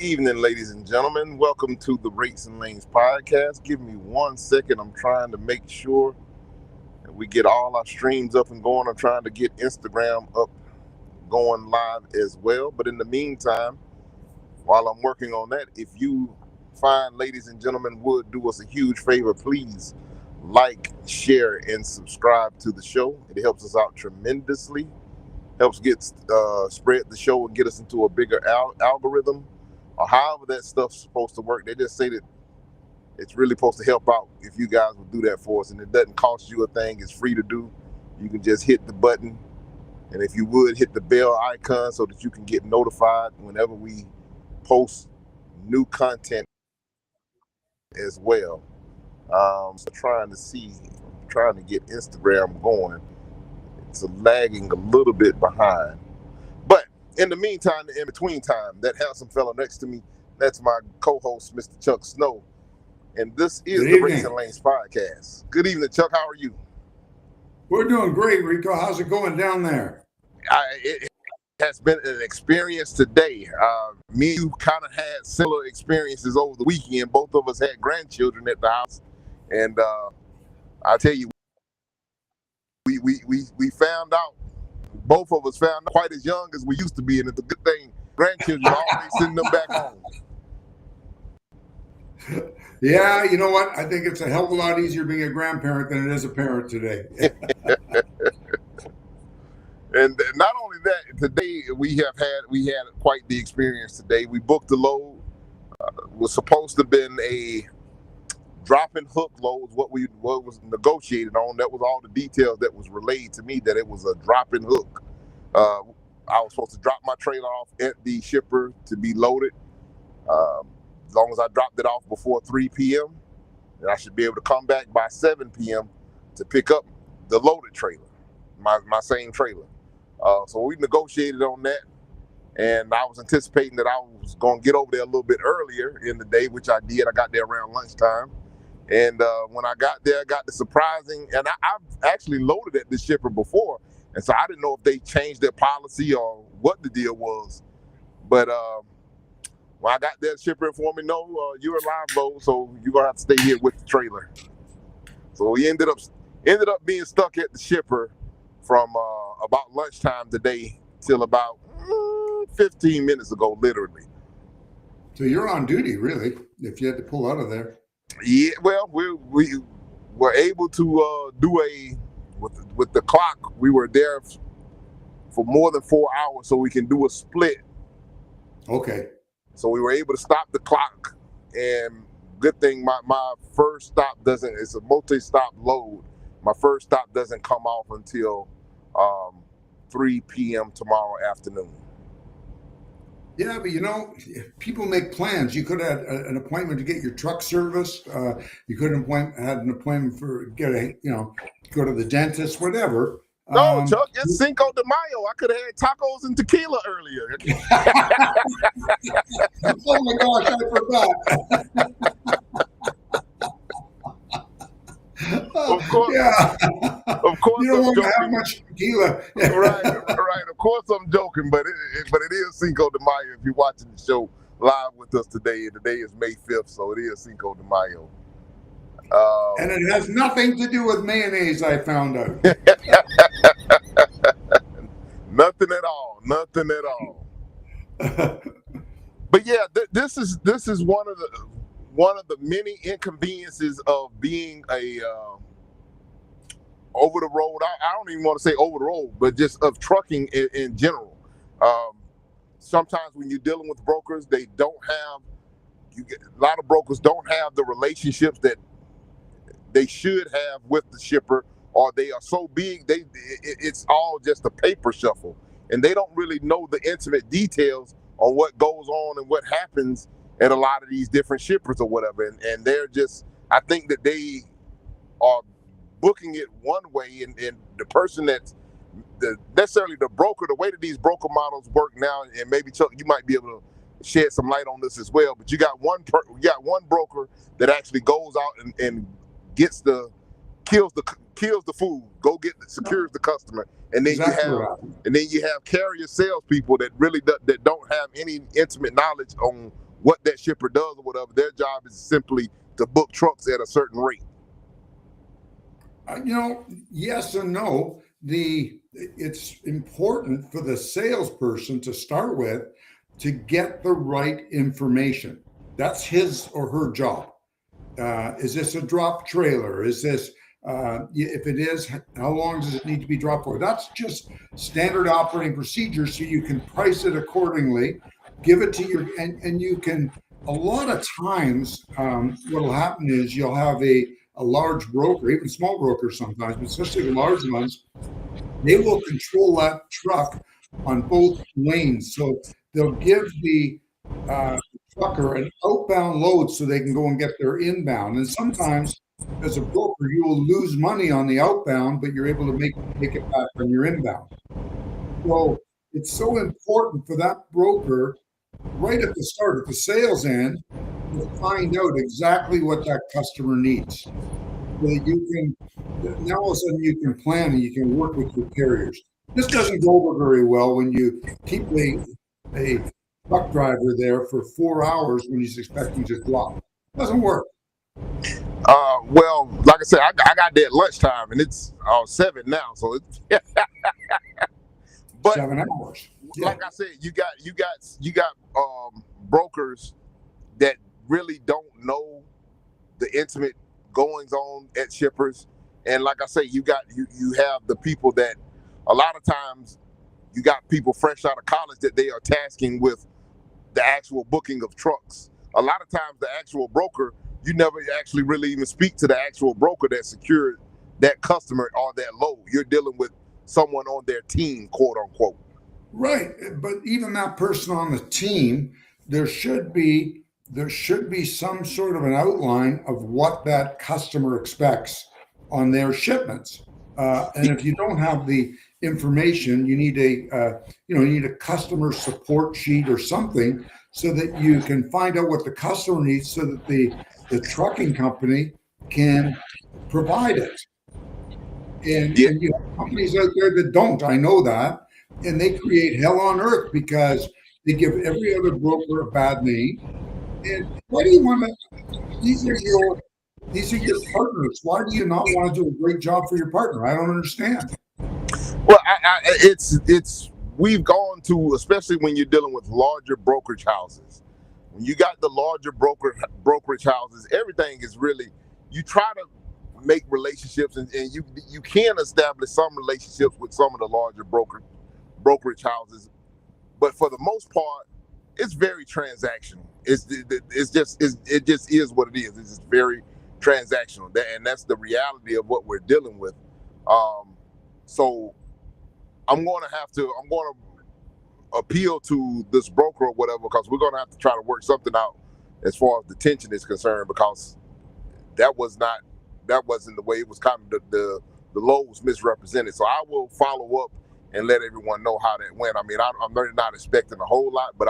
evening, ladies and gentlemen. Welcome to the Rates and Lanes podcast. Give me 1 second. I'm trying to make sure that we get all our streams up and going. I'm trying to get Instagram up, going live as well. But in the meantime, while I'm working on that, if you find, ladies and gentlemen, would do us a huge favor, please like, share, and subscribe to the show. It helps us out tremendously. Helps get spread the show and get us into a bigger algorithm, or however that stuff's supposed to work. They just say that it's really supposed to help out if you guys would do that for us, and it doesn't cost you a thing. It's free to do. You can just hit the button, and if you would, hit the bell icon so that you can get notified whenever we post new content as well. Trying to get Instagram going. It's lagging a little bit behind. But in the meantime, in between time, that handsome fellow next to me, that's my co-host, Mr. Chuck Snow. And this is the Rates and Lanes podcast. Good evening, Chuck. How are you? We're doing great, Rico. How's it going down there? It has been an experience today. Me and you kind of had similar experiences over the weekend. Both of us had grandchildren at the house. And I tell you, we found out, both of us found out quite as young as we used to be, and it's a good thing. Grandchildren always sending them back home. Yeah, you know what? I think it's a hell of a lot easier being a grandparent than it is a parent today. And not only that, today we had quite the experience today. We booked the load. Was supposed to have been a drop and hook load, what was negotiated on. That was all the details that was relayed to me, that it was a drop and hook. I was supposed to drop my trailer off at the shipper to be loaded. As long as I dropped it off before 3 p.m., then I should be able to come back by 7 p.m. to pick up the loaded trailer, my same trailer. So we negotiated on that, and I was anticipating that I was going to get over there a little bit earlier in the day, which I did. I got there around lunchtime. And when I got there, I got the surprising, and I've actually loaded at the shipper before, and so I didn't know if they changed their policy or what the deal was. But when I got there, the shipper informed me, no, you're a live load, so you're going to have to stay here with the trailer. So we ended up being stuck at the shipper from about lunchtime today till about 15 minutes ago, literally. So you're on duty, really, if you had to pull out of there. Yeah, well, we were able to do with the clock. We were there for more than 4 hours, so we can do a split. Okay. So we were able to stop the clock, and good thing my first stop it's a multi-stop load. My first stop doesn't come off until 3 p.m. tomorrow afternoon. Yeah, but you know, people make plans. You could have had an appointment to get your truck serviced. You could have had an appointment for go to the dentist, whatever. No, Chuck, it's Cinco de Mayo. I could have had tacos and tequila earlier. Oh my gosh, I forgot. Of course, yeah. Of course, you don't I'm want to joking. have much tequila. right. Of course, I'm joking, but it is Cinco de Mayo. If you're watching the show live with us today, and today is May 5th, so it is Cinco de Mayo. And it has nothing to do with mayonnaise, I found out. Nothing at all. But yeah, this is one of the many inconveniences of being a over the road. I don't even want to say over the road, but just of trucking in general. Sometimes when you're dealing with brokers, a lot of brokers don't have the relationships that they should have with the shipper, or they are so big it's all just a paper shuffle, and they don't really know the intimate details on what goes on and what happens at a lot of these different shippers or whatever. And they're just, I think that they are booking it one way, and the person that's necessarily the broker, the way that these broker models work now, and maybe Chuck, you might be able to shed some light on this as well, but you got one broker that actually goes out and kills the food, secures the customer, and then you have carrier salespeople that really that don't have any intimate knowledge on what that shipper does or whatever. Their job is simply to book trucks at a certain rate. Yes and no. It's important for the salesperson to start with to get the right information. That's his or her job. Is this a drop trailer? Is this, if it is, how long does it need to be dropped for? That's just standard operating procedure, so you can price it accordingly, give it to your, and you can, a lot of times, what will happen is you'll have a large broker, even small brokers sometimes, but especially the large ones, they will control that truck on both lanes. So they'll give the trucker an outbound load so they can go and get their inbound. And sometimes, as a broker, you will lose money on the outbound, but you're able to make it back on your inbound. So it's so important for that broker, right at the start, at the sales end, to find out exactly what that customer needs. So that you can, now all of a sudden you can plan and you can work with your carriers. This doesn't go over very well when you keep a truck driver there for 4 hours when he's expecting to drop. Doesn't work. Well, like I said, I got there at lunchtime, and it's 7 now, so it's but 7 hours. Yeah. Like I said, you got brokers that really don't know the intimate goings on at shippers, and like I say, you have the people that a lot of times you got people fresh out of college that they are tasking with the actual booking of trucks. A lot of times the actual broker, you never actually really even speak to the actual broker that secured that customer or that load. You're dealing with someone on their team, quote unquote. Right. But even that person on the team, there should be some sort of an outline of what that customer expects on their shipments. And if you don't have the information, you need a customer support sheet or something so that you can find out what the customer needs, so that the trucking company can provide it. And you have companies out there that don't. I know that, and they create hell on earth because they give every other broker a bad name. And why do you want to? These are your partners. Why do you not want to do a great job for your partner? I don't understand. Well, it's we've gone to, especially when you're dealing with larger brokerage houses. When you got the larger brokerage houses, everything is really, you try to make relationships, and you can establish some relationships with some of the larger brokerage houses, but for the most part, it's very transactional. It just is what it is. It's just very transactional, and that's the reality of what we're dealing with. So I'm going to appeal to this broker or whatever, because we're going to have to try to work something out as far as the tension is concerned, because that wasn't the way it was. Kind of the load was misrepresented. So I will follow up and let everyone know how that went. I mean, I'm really not expecting a whole lot, but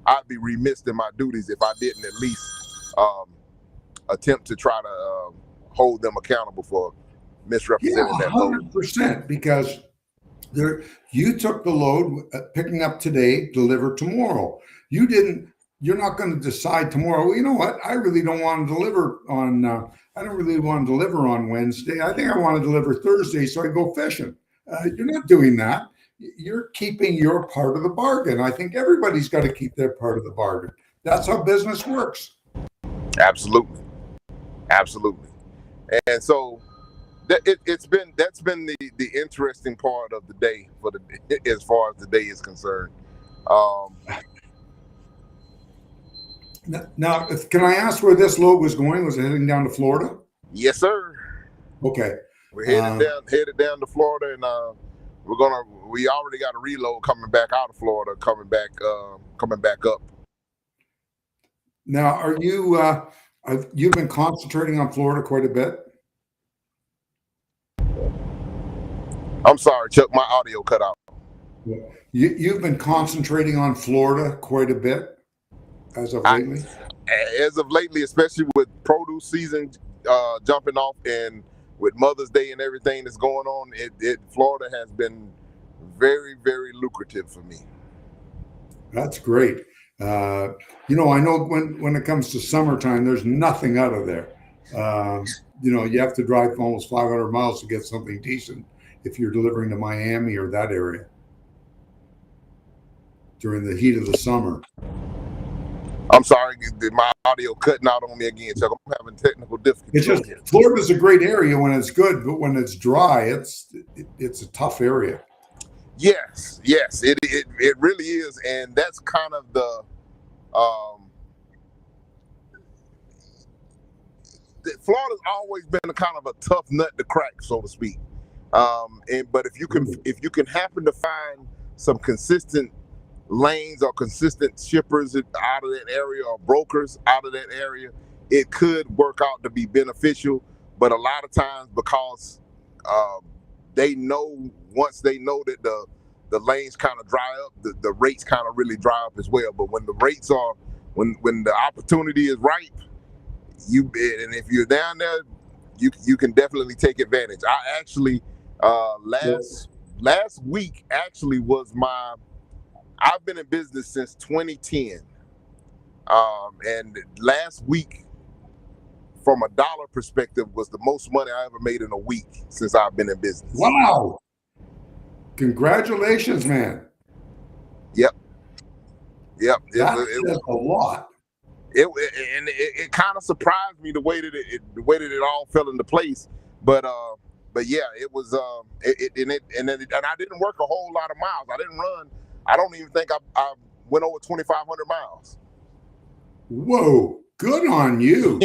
I'd be remiss in my duties if I didn't at least attempt to try to hold them accountable for misrepresenting that load. 100%, because you took the load, picking up today, deliver tomorrow. You're not going to decide tomorrow, well, you know what, I really don't want to deliver on I don't really want to deliver on Wednesday. I think I want to deliver Thursday, so I go fishing. You're not doing that. You're keeping your part of the bargain. I think everybody's got to keep their part of the bargain. That's how business works. Absolutely. And so that's been the interesting part of the day as far as the day is concerned. Now, can I ask where this load was going? Was it heading down to Florida? Yes, sir. Okay. We're headed down to Florida, and we already got a reload coming back out of Florida, coming back up. Now, are you've been concentrating on Florida quite a bit? I'm sorry, Chuck, my audio cut out. You've been concentrating on Florida quite a bit as of lately? As of lately, especially with produce season jumping off, and with Mother's Day and everything that's going on, Florida has been very, very lucrative for me. That's great. I know when it comes to summertime, there's nothing out of there. You have to drive almost 500 miles to get something decent if you're delivering to Miami or that area during the heat of the summer. I'm sorry, my audio cutting out on me again, Chuck. I'm having technical difficulties. It's just Florida's a great area when it's good, but when it's dry, it's a tough area. Yes, it really is, and that's kind of the Florida's always been a kind of a tough nut to crack, so to speak. But if you can happen to find some consistent lanes or consistent shippers out of that area or brokers out of that area, it could work out to be beneficial. But a lot of times, because they know, once they know that the lanes kind of dry up, the rates kind of really dry up as well. But when the rates are, when the opportunity is ripe, and if you're down there, you can definitely take advantage. I actually last week actually was I've been in business since 2010, and last week, from a dollar perspective, was the most money I ever made in a week since I've been in business. Wow! Congratulations, man. Yep. That's a lot. It kind of surprised me the way that it all fell into place. But yeah, it was and I didn't work a whole lot of miles. I didn't run. I don't even think I went over 2,500 miles. Whoa, good on you.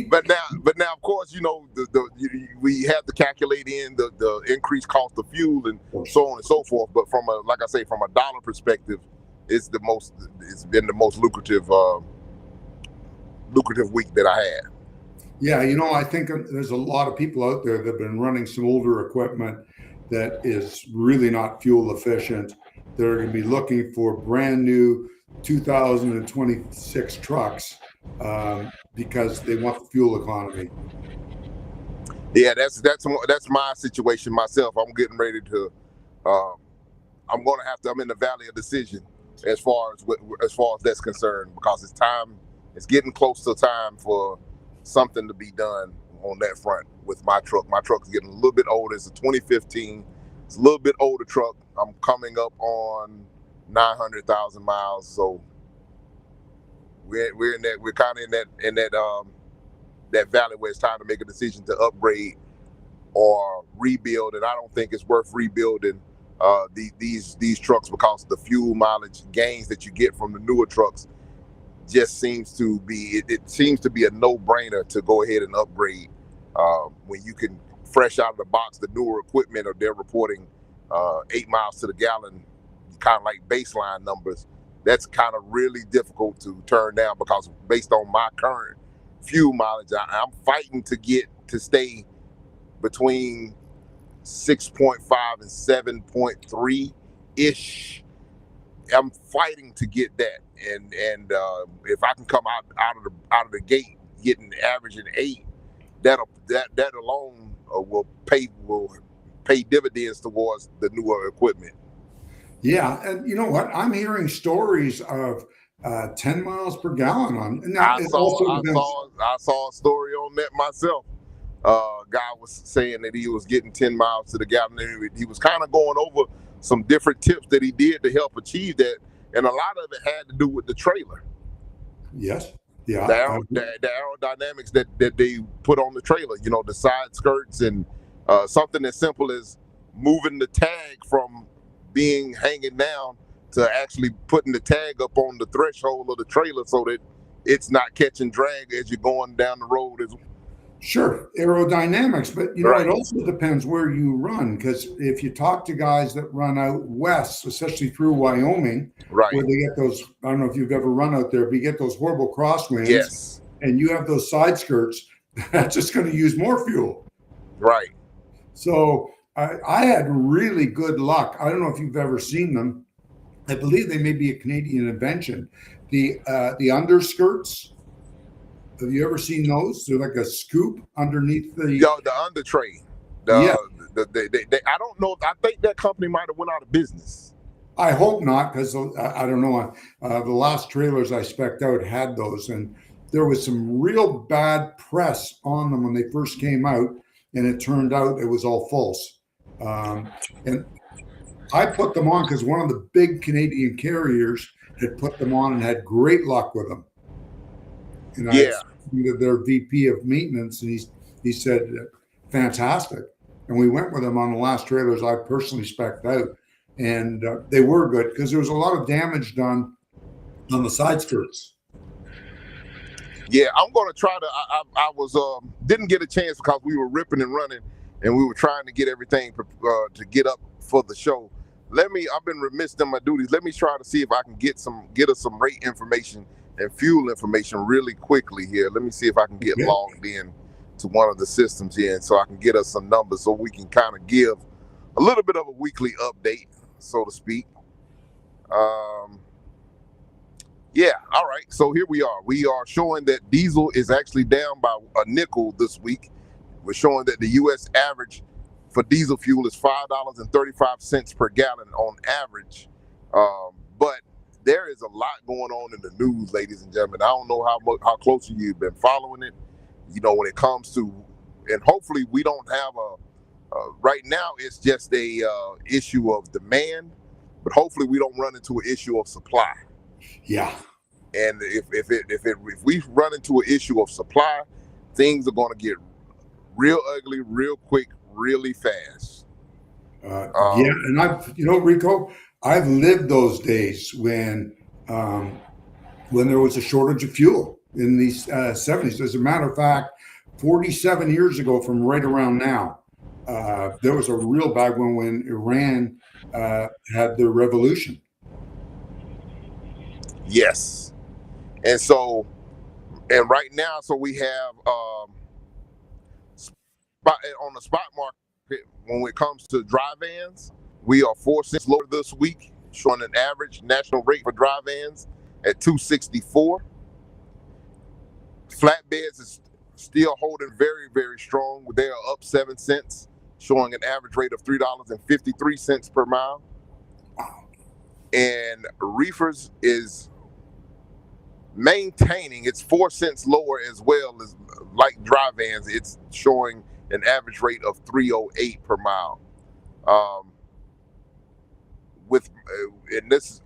But now, of course, we have to calculate in the increased cost of fuel and so on and so forth. But from a dollar perspective, it's been the most lucrative week that I had. Yeah, I think there's a lot of people out there that have been running some older equipment that is really not fuel efficient. They're going to be looking for brand new 2026 trucks because they want the fuel economy. Yeah, that's my situation myself. I'm getting ready to. I'm going to have to. I'm in the valley of decision as far as that's concerned, because it's time. It's getting close to time for something to be done on that front with my truck. My truck's getting a little bit older. It's a 2015. It's a little bit older truck. I'm coming up on 900,000 miles, so we're kind of in that valley where it's time to make a decision to upgrade or rebuild. And I don't think it's worth rebuilding these trucks, because the fuel mileage gains that you get from the newer trucks just seems to be a no-brainer to go ahead and upgrade when you can, fresh out of the box, the newer equipment, or they're reporting 8 miles to the gallon, kind of like baseline numbers. That's kind of really difficult to turn down, because based on my current fuel mileage, I'm fighting to stay between 6.5 and 7.3 ish. I'm fighting to get that, and if I can come out of the gate getting averaging 8, that alone will pay dividends towards the newer equipment. Yeah, and you know what? I'm hearing stories of 10 miles per gallon on. Now, I saw a story on that myself. Guy was saying that he was getting 10 miles to the gallon. He was kind of going over some different tips that he did to help achieve that, and a lot of it had to do with the trailer. Yes. Yeah. The aerodynamics that they put on the trailer, the side skirts, and something as simple as moving the tag from being hanging down to actually putting the tag up on the threshold of the trailer so that it's not catching drag as you're going down the road. Sure, aerodynamics, but Right. It also depends where you run, because if you talk to guys that run out west, especially through Wyoming, right, where they get those, I don't know if you've ever run out there, but you get those horrible crosswinds, yes, and you have those side skirts, that's just going to use more fuel. Right. So I had really good luck. I don't know if you've ever seen them. I believe they may be a Canadian invention. The underskirts. Have you ever seen those? They're like a scoop underneath the under tray. Yeah. I don't know. I think that company might have went out of business. I hope not, because I don't know. The last trailers I spec'd out had those, and there was some real bad press on them when they first came out, and it turned out it was all false. And I put them on because one of the big Canadian carriers had put them on and had great luck with them. And I Yeah, explained to their VP of maintenance, and he said, "Fantastic." And we went with them on the last trailers I personally spec'd out, and they were good because there was a lot of damage done on the side skirts. yeah. I'm gonna try to. I was didn't get a chance because we were ripping and running, and we were trying to get everything to get up for the show. I've been remiss in my duties. Let me try to see if I can get us some rate information and fuel information really quickly here. Let me see if I can get Yeah. logged in to one of the systems here, and so I can get us some numbers so we can kind of give a little bit of a weekly update, so to speak. Yeah, all right. So here we are. We are showing that diesel is actually down by a nickel this week. We're showing that the U.S. average for diesel fuel is $5.35 per gallon on average. But there is a lot going on in the news, ladies and gentlemen. I don't know how closely you've been following it. You know, when it comes to, and hopefully we don't have right now it's just a issue of demand, but hopefully we don't run into an issue of supply. Yeah. And if we run into an issue of supply, things are going to get real ugly, real quick, really fast. Yeah, and Rico, I've lived those days when there was a shortage of fuel in the 70s. As a matter of fact, 47 years ago from right around now, there was a real bad one when Iran had their revolution. Yes. And so, and right now, so we have on the spot market, when it comes to dry vans, we are 4 cents lower this week, showing an average national rate for dry vans at $2.64. Flatbeds is still holding very, very strong. They are up 7 cents, showing an average rate of $3.53 per mile. And reefers is maintaining, it's 4 cents lower as well as like dry vans. It's showing an average rate of $3.08 per mile. And this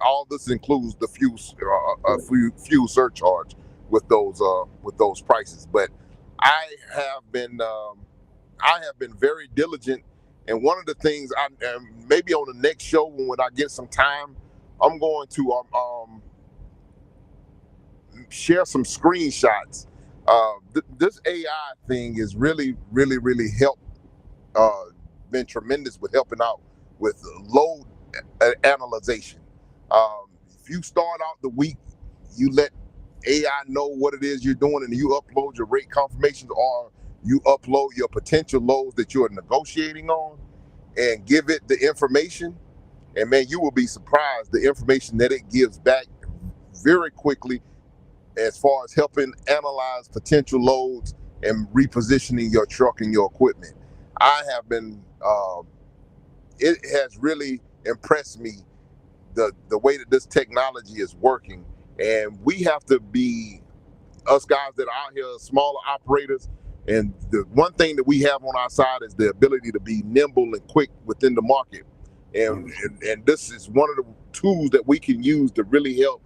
includes the fuel surcharge with those prices. But I have been very diligent, and one of the things maybe on the next show when I get some time, I'm going to share some screenshots. This AI thing is really, really, really been tremendous with helping out with load analyzation. If you start out the week, you let AI know what it is you're doing, and you upload your rate confirmations, or you upload your potential loads that you're negotiating on, and give it the information, and man, you will be surprised the information that it gives back very quickly as far as helping analyze potential loads and repositioning your truck and your equipment. I have been, it has really impressed me the way that this technology is working. And we have to be, us guys that are out here, smaller operators, and the one thing that we have on our side is the ability to be nimble and quick within the market. And this is one of the tools that we can use to really help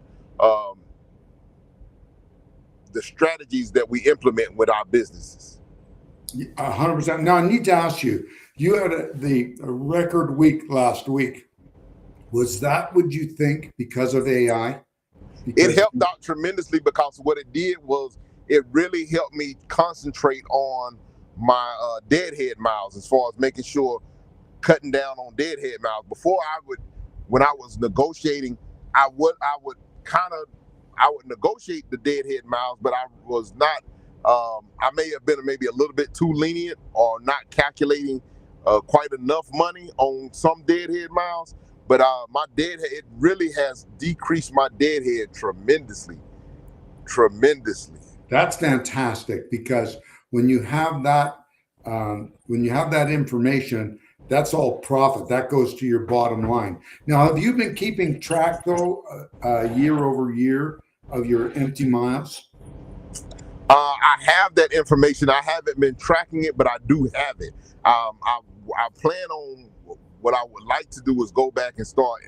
the strategies that we implement with our businesses. 100%. Now, I need to ask you, you had a record week last week. Was that, would you think, because of AI? It helped out tremendously, because what it did was it really helped me concentrate on my deadhead miles, as far as making sure cutting down on deadhead miles. Before when I was negotiating, I would negotiate the deadhead miles, but I was not. I may have been maybe a little bit too lenient, or not calculating quite enough money on some deadhead miles. But my deadhead, it really has decreased my deadhead tremendously. That's fantastic, because when you have that information, That's all profit. That goes to your bottom line. Now, have you been keeping track though, year over year of your empty miles? I have that information. I haven't been tracking it, but I do have it. I plan on what I would like to do is go back and start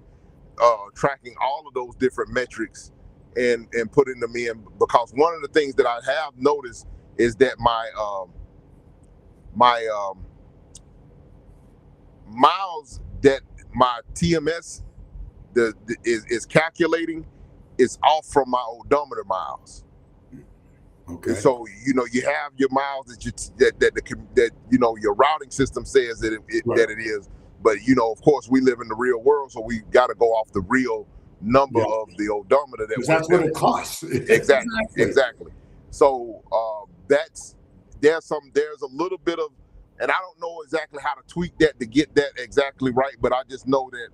tracking all of those different metrics and putting them in, because one of the things that I have noticed is that my miles that my TMS is calculating is off from my odometer miles. Okay. So you have your miles that your routing system says that that it is, but of course we live in the real world, so we got to go off the real number of the odometer that's what it costs. Exactly. So there's a little bit of, and I don't know exactly how to tweak that to get that exactly right, but I just know that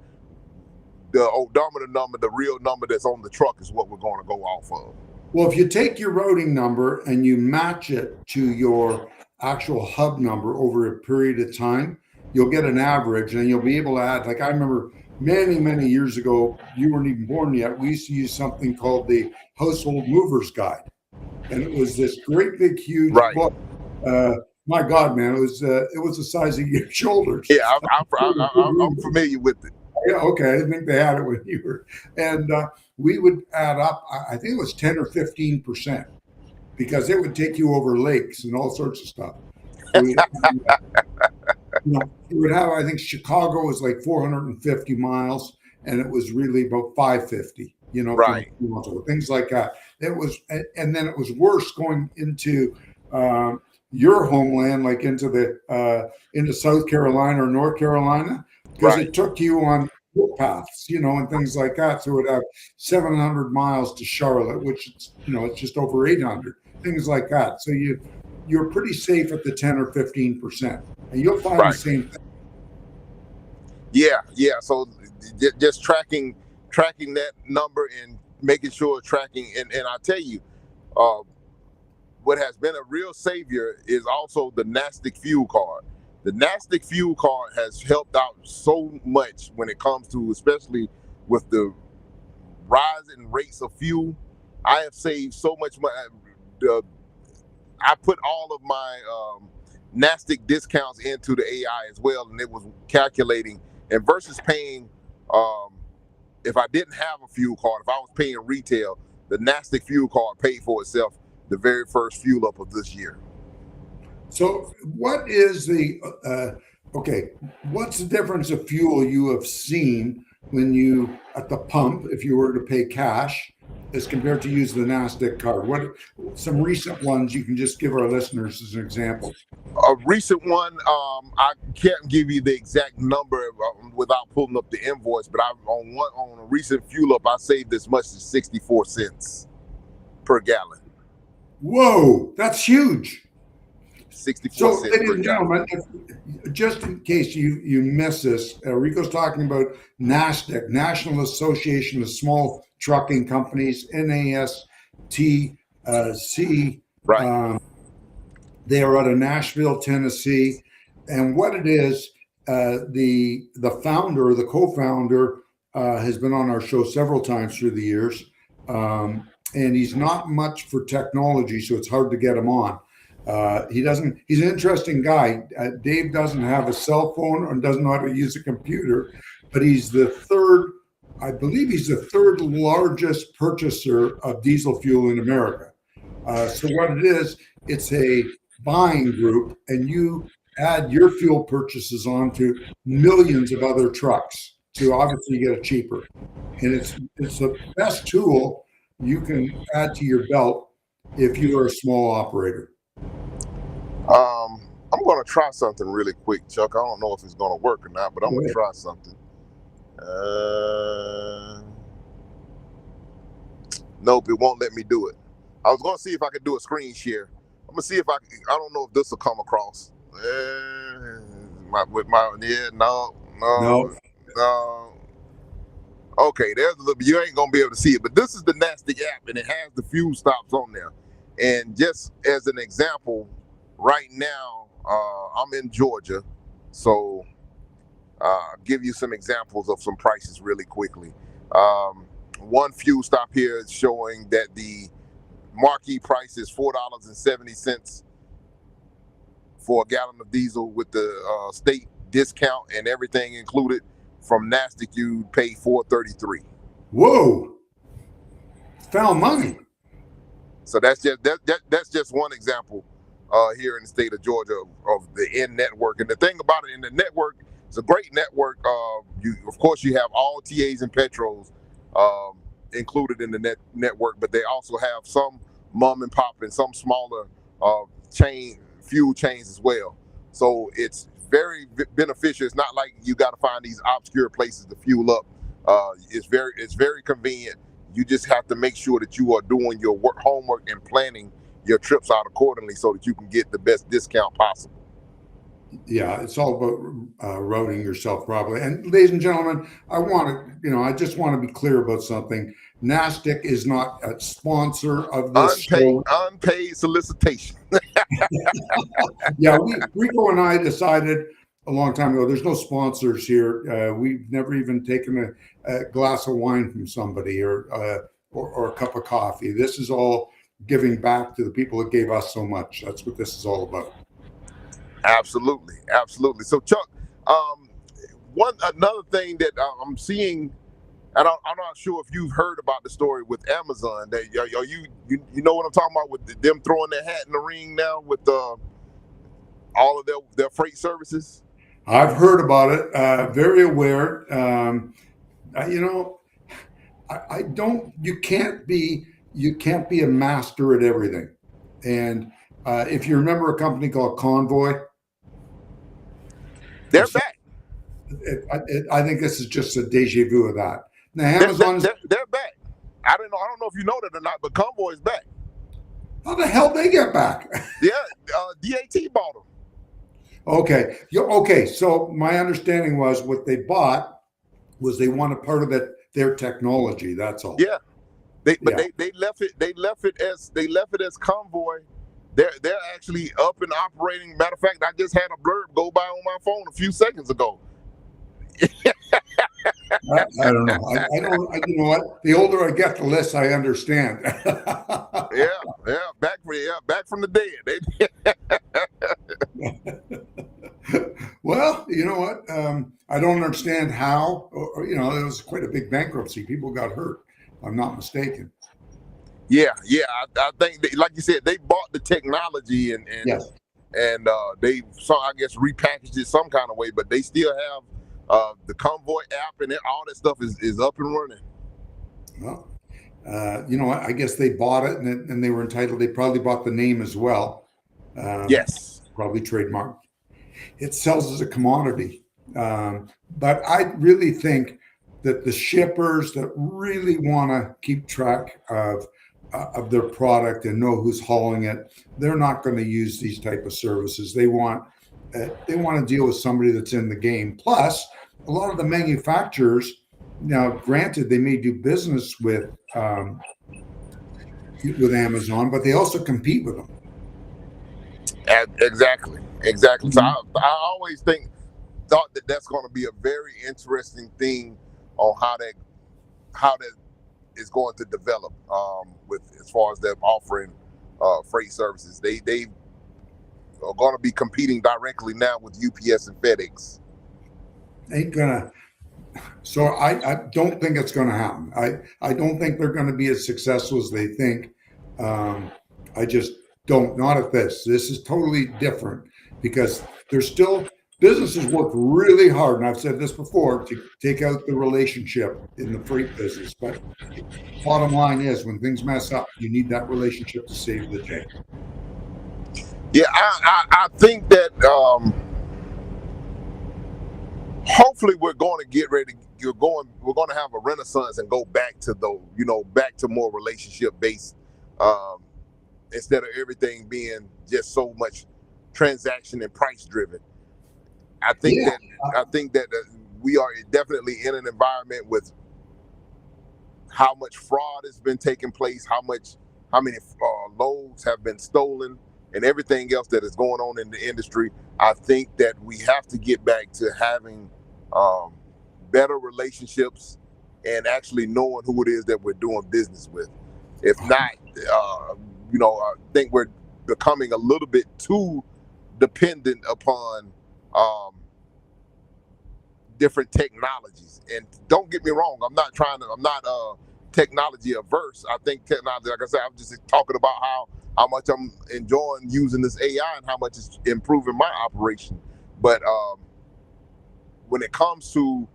the odometer number, the real number that's on the truck, is what we're going to go off of. Well, if you take your routing number and you match it to your actual hub number over a period of time, you'll get an average, and you'll be able to add. Like I remember many, many years ago, you weren't even born yet, we used to use something called the Household Movers Guide. And it was this great big huge book. My God, man, it was the size of your shoulders. Yeah, I'm familiar with it. Yeah, okay. I didn't think they had it when you were. And we would add up, I think it was 10 or 15%, because it would take you over lakes and all sorts of stuff. So you would have, I think Chicago was like 450 miles, and it was really about 550, right. Things like that. It was, and then it was worse going into your homeland, like into South Carolina or North Carolina, because it took you on footpaths, and things like that. So it would have 700 miles to Charlotte, which it's just over 800, things like that. So you're pretty safe at the 10 or 15%, and you'll find the same thing. Yeah. So just tracking that number and making sure tracking, and I tell you, what has been a real savior is also the NASTIC fuel card. The NASTIC fuel card has helped out so much when it comes to, especially with the rising rates of fuel. I have saved so much money. I put all of my NASTIC discounts into the AI as well, and it was calculating. And versus paying, if I didn't have a fuel card, if I was paying retail, the NASTIC fuel card paid for itself the very first fuel up of this year. So what is what's the difference of fuel you have seen when you, at the pump, if you were to pay cash, as compared to use the NASTIC card? What some recent ones you can just give our listeners as an example? A recent one, I can't give you the exact number without pulling up the invoice, but on a recent fuel up, I saved as much as 64 cents per gallon. Whoa, that's huge. 64 cents ladies and gentlemen, just in case you miss this, Rico's talking about NASTC, National Association of Small Trucking Companies, NASTC. They are out of Nashville, Tennessee, and what it is, the founder or the co-founder has been on our show several times through the years, and he's not much for technology, so it's hard to get him on. He's an interesting guy. Dave doesn't have a cell phone or doesn't know how to use a computer, but he's the third largest purchaser of diesel fuel in America. So what it is, it's a buying group, and you add your fuel purchases onto millions of other trucks. So obviously you get it cheaper. And it's the best tool you can add to your belt if you are a small operator. I'm going to try something really quick, Chuck. I don't know if it's going to work or not, but I'm going to try something. Nope, it won't let me do it. I was going to see if I could do a screen share. I'm going to see if I don't know if this will come across. No. Okay, there's a little bit. You ain't going to be able to see it, but this is the NASTIC app, and it has the fuel stops on there. And just as an example, right now, I'm in Georgia, so Give you some examples of some prices really quickly. One fuel stop here is showing that the marquee price is $4.70 for a gallon of diesel with the state discount and everything included. From NASDAQ, you pay $4.33. Whoa, found money. So that's just one example here in the state of Georgia of the N network. And the thing about it, in the network, it's a great network. Of course, you have all TAs and Petros included in the network, but they also have some mom and pop and some smaller fuel chains as well. So it's very beneficial. It's not like you got to find these obscure places to fuel up. It's very convenient. You just have to make sure that you are doing your homework and planning your trips out accordingly so that you can get the best discount possible. Yeah, it's all about routing yourself properly. And ladies and gentlemen, I just want to be clear about something. NASDAQ is not a sponsor of this show. Unpaid solicitation. Yeah, Rico and I decided a long time ago, there's no sponsors here. We've never even taken a glass of wine from somebody or a cup of coffee. This is all giving back to the people that gave us so much. That's what this is all about. Absolutely. So Chuck, another thing that I'm seeing, and I'm not sure if you've heard about the story with Amazon. That you know what I'm talking about, with them throwing their hat in the ring now with all of their freight services. I've heard about it. Very aware. I don't. You can't be a master at everything. And if you remember a company called Convoy, they're back. I think this is just a deja vu of that. Now Amazon, they're back. I don't know if you know that or not, but Convoy is back. How the hell they get back? Yeah, DAT bought them. Okay. So my understanding was what they bought was they want a part of their technology. That's all. Yeah, they left it as Convoy. They're actually up and operating. Matter of fact, I just had a blurb go by on my phone a few seconds ago. I don't know. I don't. You know what? The older I get, the less I understand. Yeah. Back from the dead. Well, you know what? I don't understand how. It was quite a big bankruptcy. People got hurt, if I'm not mistaken. Yeah. I think, like you said, they bought the technology and yes. And they, I guess, repackaged it some kind of way, but they still have the Convoy app and all that stuff is up and running. Well, you know what? I guess they bought it and they were entitled. They probably bought the name as well. Yes. Probably trademarked. It sells as a commodity. But I really think that the shippers that really want to keep track of their product and know who's hauling it, they're not going to use these type of services. They want to deal with somebody that's in the game. Plus, a lot of the manufacturers, now granted, they may do business with Amazon, but they also compete with them. Exactly. Mm-hmm. So I always thought that that's going to be a very interesting thing on how that is going to develop with as far as them offering freight services. They are going to be competing directly now with UPS and FedEx. Ain't gonna. So I don't think it's going to happen. I don't think they're going to be as successful as they think. I just don't. Not at this. This is totally different because there's still businesses work really hard, and I've said this before, to take out the relationship in the freight business. But bottom line is, when things mess up, you need that relationship to save the day. Yeah, I think that hopefully we're going to get ready. We're going to have a renaissance and go back to back to more relationship based instead of everything being just so much transaction and price driven. I think that we are definitely in an environment with how much fraud has been taking place, how many loads have been stolen, and everything else that is going on in the industry. I think that we have to get back to having um, better relationships, and actually knowing who it is that we're doing business with. If not, I think we're becoming a little bit too dependent upon um, different technologies. And don't get me wrong, I'm not technology averse. I think technology, like I said, I'm just talking about how much I'm enjoying using this AI and how much it's improving my operation. But when it comes to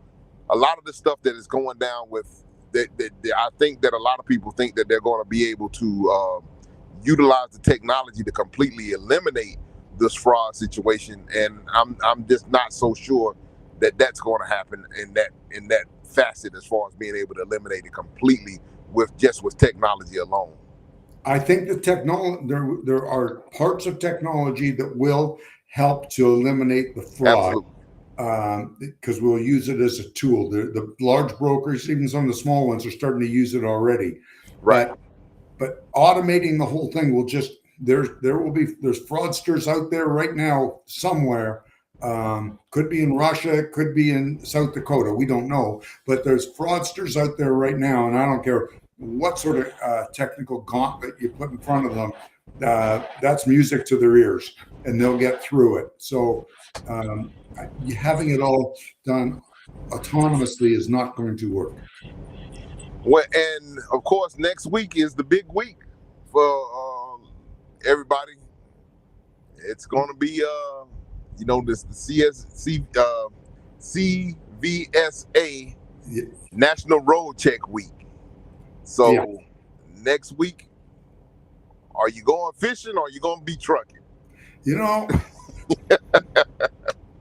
a lot of the stuff that is going down with that I think that a lot of people think that they're going to be able to utilize the technology to completely eliminate this fraud situation, and I'm just not so sure that that's going to happen in that facet as far as being able to eliminate it completely with technology alone. I think the technology there are parts of technology that will help to eliminate the fraud Absolutely. because we'll use it as a tool. The large brokers, even some of the small ones, are starting to use it already. Right. But automating the whole thing will just there's fraudsters out there right now somewhere. Could be in Russia, could be in South Dakota. We don't know, but there's fraudsters out there right now, and I don't care what sort of technical gauntlet you put in front of them. That's music to their ears, and they'll get through it. So having it all done autonomously is not going to work. Well, and of course, next week is the big week for everybody. It's going to be, this CVSA National Road Check Week. So Yeah. next week, are you going fishing or are you going to be trucking?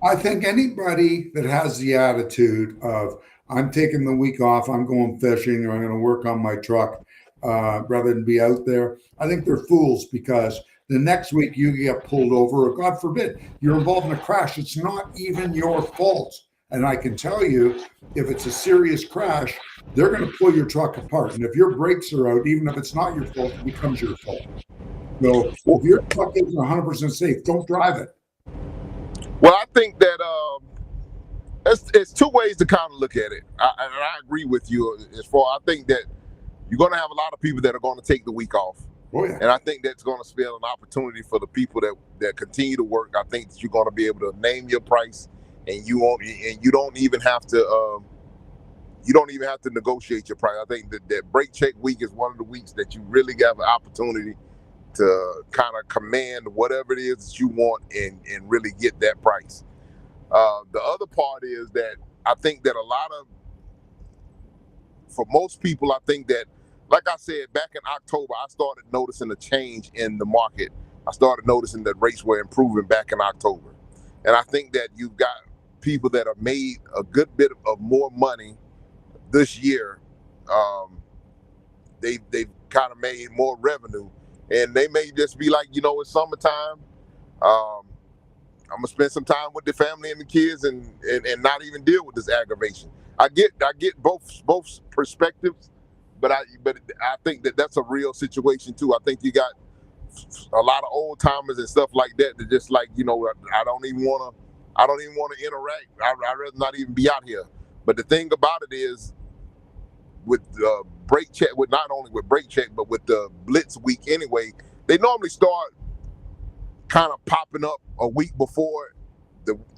I think anybody that has the attitude of I'm taking the week off, I'm going fishing, or I'm going to work on my truck rather than be out there, I think they're fools because the next week you get pulled over, or God forbid, you're involved in a crash. It's not even your fault. And I can tell you, if it's a serious crash, they're going to pull your truck apart. And if your brakes are out, even if it's not your fault, it becomes your fault. So if your truck isn't 100% safe, don't drive it. Well, I think that it's two ways to kind of look at it. And I agree with you as far. I think that you're going to have a lot of people that are going to take the week off. Oh, yeah. And I think that's going to spell an opportunity for the people that continue to work. I think that you're going to be able to name your price, and you don't even have to negotiate your price. I think that break check week is one of the weeks that you really have an opportunity to kind of command whatever it is that you want and really get that price. The other part is that I think that for most people, I think that, like I said, back in October, I started noticing a change in the market. I started noticing that rates were improving back in October. And I think that you've got people that have made a good bit of more money this year. They've kind of made more revenue. And they may just be like, it's summertime. I'm gonna spend some time with the family and the kids and not even deal with this aggravation. I get both perspectives, but I think that that's a real situation too. I think you got a lot of old timers and stuff like that that just like, I don't even want to interact. I'd rather not even be out here. But the thing about it is, with break check, with not only with break check, but with the blitz week anyway, they normally start kind of popping up a week before,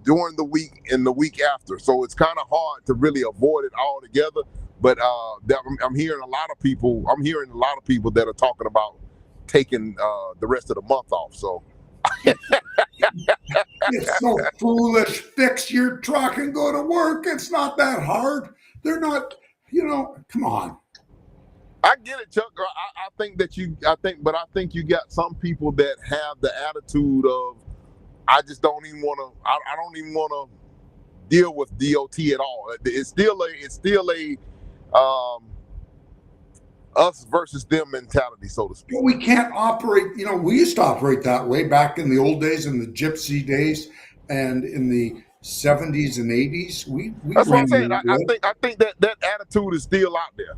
during the week and the week after. So it's kind of hard to really avoid it altogether. But I'm hearing a lot of people that are talking about taking the rest of the month off. So it's so foolish. Fix your truck and go to work. It's not that hard. They're not. Come on. I get it, Chuck. I think you got some people that have the attitude of, I just don't even want to. I don't even want to deal with DOT at all. It's still a us versus them mentality, so to speak. Well, we can't operate. We used to operate that way back in the old days, in the gypsy days, and in the 70s and 80s. That's what I'm saying. I think that attitude is still out there.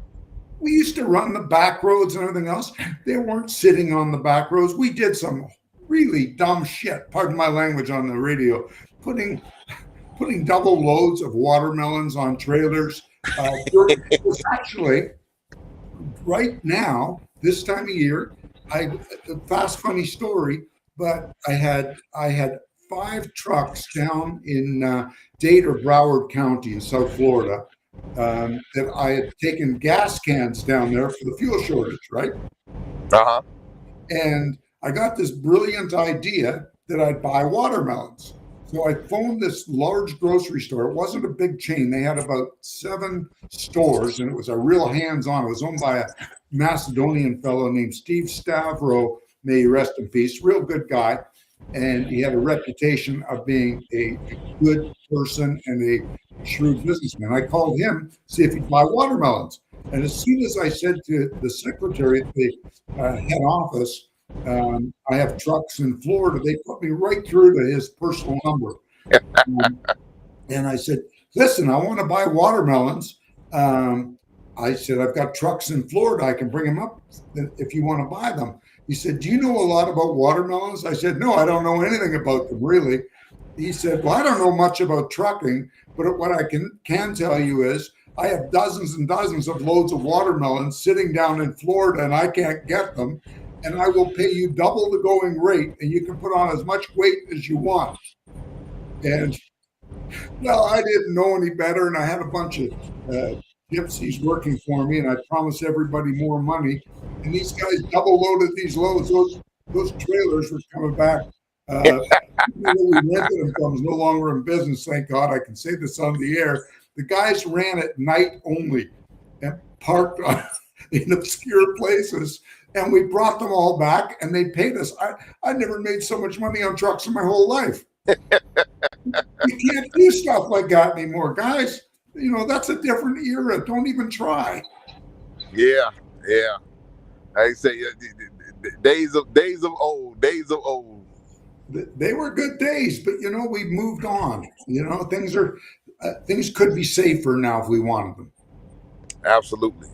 We used to run the back roads and everything else. They weren't sitting on the back roads. We did some really dumb shit, pardon my language on the radio, putting putting double loads of watermelons on trailers. It was actually right now, this time of year, a fast funny story, but I had 5 trucks down in Dade or Broward County in South Florida that I had taken gas cans down there for the fuel shortage, right? Uh-huh. And I got this brilliant idea that I'd buy watermelons. So I phoned this large grocery store. It wasn't a big chain. They had about 7 stores, and it was a real hands-on. It was owned by a Macedonian fellow named Steve Stavro, may he rest in peace, real good guy. And he had a reputation of being a good person and a shrewd businessman. I called him, see if he'd buy watermelons. And as soon as I said to the secretary at the head office, I have trucks in Florida, they put me right through to his personal number. And I said, listen, I want to buy watermelons. I said, I've got trucks in Florida. I can bring them up if you want to buy them. He said, do you know a lot about watermelons? I said, no, I don't know anything about them, really. He said, well, I don't know much about trucking, but what I can tell you is I have dozens and dozens of loads of watermelons sitting down in Florida, and I can't get them. And I will pay you double the going rate, and you can put on as much weight as you want. And well, I didn't know any better, and I had a bunch of gypsies working for me, and I promised everybody more money. And these guys double loaded these loads. Those trailers were coming back. We rented them from was no longer in business. Thank God, I can say this on the air. The guys ran at night only and parked in obscure places. And we brought them all back, and they paid us. I never made so much money on trucks in my whole life. You can't do stuff like that anymore, guys. That's a different era. Don't even try. Yeah. I say days of old. They were good days, but we've moved on. Things could be safer now if we wanted them. Absolutely.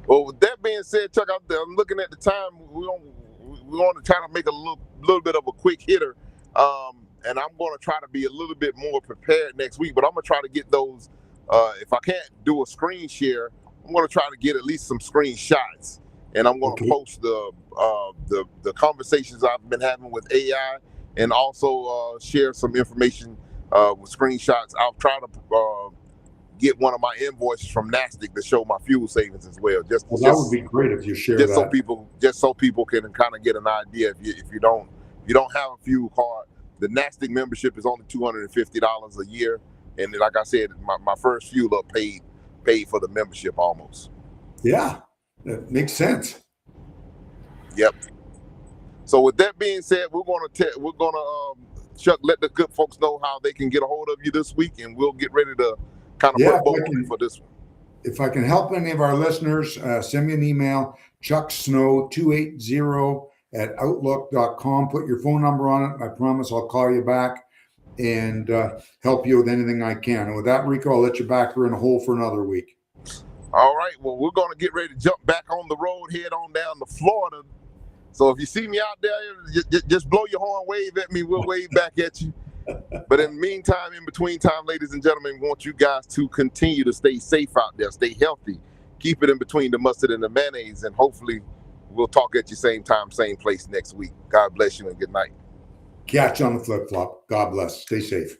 Well, with that being said, Chuck, I'm looking at the time. We want to try to make a little bit of a quick hitter, and I'm going to try to be a little bit more prepared next week. But I'm going to try to get those. If I can't do a screen share, I'm going to try to get at least some screenshots, and I'm going to post the conversations I've been having with AI, and also share some information with screenshots. I'll try to get one of my invoices from NASDAQ to show my fuel savings as well. That would be great if you share that. So people can kind of get an idea. If you don't have a fuel card, the NASDAQ membership is only $250 a year, and like I said, my first fuel up paid for the membership almost. Yeah, that makes sense. Yep. So with that being said, we're gonna Chuck, let the good folks know how they can get a hold of you this week, and we'll get ready to kind of put both for this one. If I can help any of our listeners, send me an email, chucksnow280@outlook.com. Put your phone number on it. I promise I'll call you back and help you with anything I can. And with that, Rico, I'll let you back here in a hole for another week. All right. Well, we're going to get ready to jump back on the road, head on down to Florida. So if you see me out there, just blow your horn, wave at me. We'll wave back at you. But in the meantime, in between time, ladies and gentlemen, we want you guys to continue to stay safe out there, stay healthy, keep it in between the mustard and the mayonnaise, and hopefully we'll talk at you same time, same place next week. God bless you and good night. Catch you on the flip-flop. God bless. Stay safe.